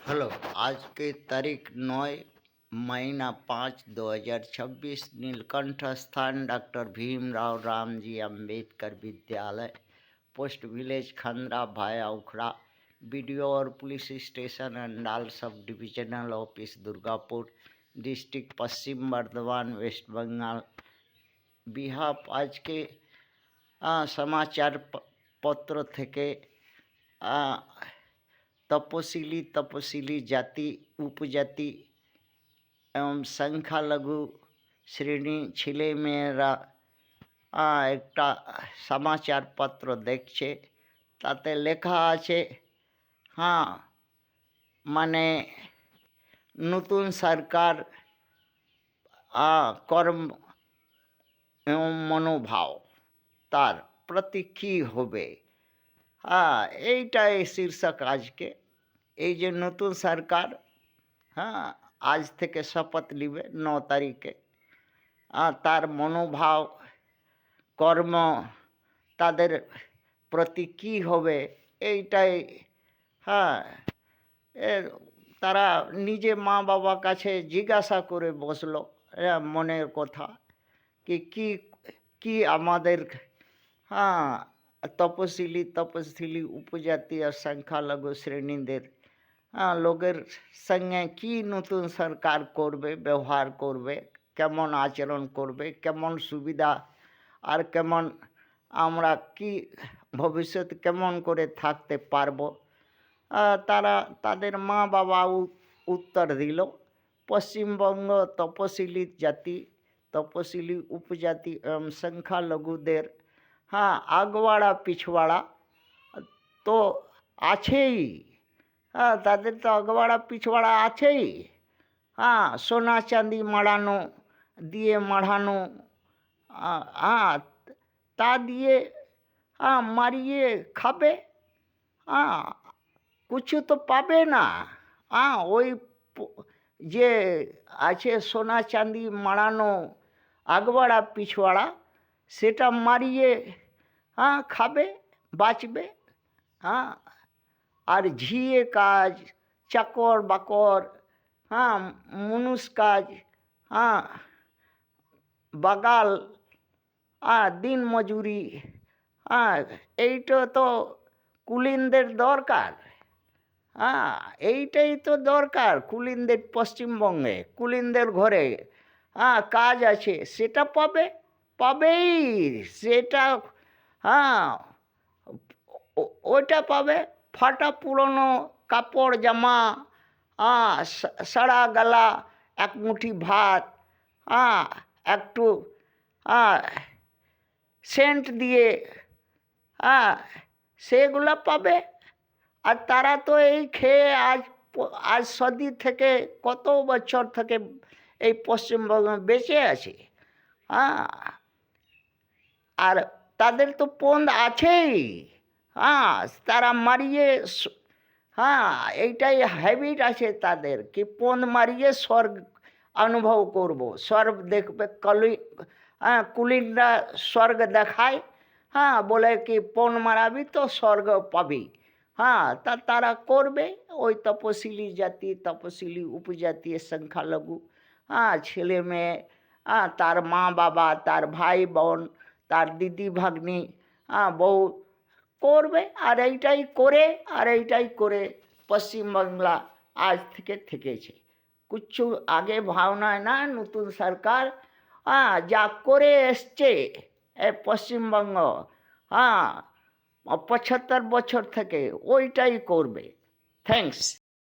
Hello. आज की तारीख 9 महीना 5 2026। नीलकंठ स्थान डॉक्टर भीमराव रामजी अंबेडकर विद्यालय, पोस्ट विलेज खंद्रा भाया उखड़ा, बीडीओ और police station Andal, sub divisional office Durgapur, district Paschim Bardhaman, west Bengal. Behalf आज के समाचार पत्र থেকে तपशिली जाति, उपजाति एवं संख्यालघु श्रेणी ছেলে মেয়েরা একটা সমাচার পত্র দেখছে। তাতে লেখা আছে মানে নতুন সরকার কর্ম এবং মনোভাব তার প্রতি কী হবে। এইটাই শীর্ষক আজকে। এই যে নতুন সরকার আজ থেকে শপথ নিবে 9 তারিখে, তার মনোভাব কর্ম তাদের প্রতি কী হবে এইটাই। তারা নিজে মা বাবার কাছে জিজ্ঞাসা করে বসলো মনের কথা কি কি কি আমাদের তপশিলি উপজাতি আর সংখ্যালঘু শ্রেণীদের লোকের সঙ্গে কি নতুন সরকার করবে, ব্যবহার করবে, কেমন আচরণ করবে, কেমন সুবিধা আর কেমন আমরা কি ভবিষ্যৎ কেমন করে থাকতে পারবো। তারা তাদের মা বাবা উত্তর দিল, পশ্চিমবঙ্গ তপশিলি জাতি, তপশিলি উপজাতি এবং সংখ্যালঘুদের আগবাড়া পিছবাড়া তো আছেই। তাদের তো আগবাড়া পিছবাড়া আছেই। সোনা চাঁদি মাড়ানো দিয়ে মাড়ানো, তা দিয়ে মারিয়ে খাবে, কিছু তো পাবে না। ওই যে আছে সোনা চাঁদি মাড়ানো আগবাড়া পিছবাড়া, সেটা মারিয়ে খাবে, বাঁচবে। আর ঝিয়ে কাজ, চাকর বাকর, মুনুষ কাজ, বাগাল, দিন মজুরি, এইটা তো কুলিনদের দরকার। এইটাই তো দরকার কুলিনদের। পশ্চিমবঙ্গে কুলিনদের ঘরে কাজ আছে, সেটা পাবেই সেটা। ওইটা পাবে। ফাটা পুরনো কাপড় জামা, সারা গলা, এক মুঠি ভাত, একটু সেন্ট দিয়ে সেগুলো পাবে। আর তারা তো এই খেয়ে আজ সদি থেকে কত বছর থেকে এই পশ্চিমবঙ্গে বেঁচে আছে। আর তাদের তো পন্দ আছেই। তারা মারিয়ে এইটাই হ্যাবিট আছে তাদের কি পন্দ মারিয়ে স্বর্গ অনুভব করব, স্বর্গ দেখবে। কুলিনরা স্বর্গ দেখায়, বলে কি পণ মারাবি তো স্বর্গ পাবি। তা তারা করবে। ওই তপশিলি জাতি, তপশিলি উপজাতি, সংখ্যালঘু ছেলে মেয়ে, তার মা বাবা, তার ভাই বোন, তার দিদি ভাগ্নি, বউ করবে। আর এইটাই করে পশ্চিমবাংলা আজ থেকে থেকেছে। কিচ্ছু আগে ভাবনায় না। নতুন সরকার যা করে এসছে পশ্চিমবঙ্গ 75 বছর থেকে, ওইটাই করবে। থ্যাঙ্কস।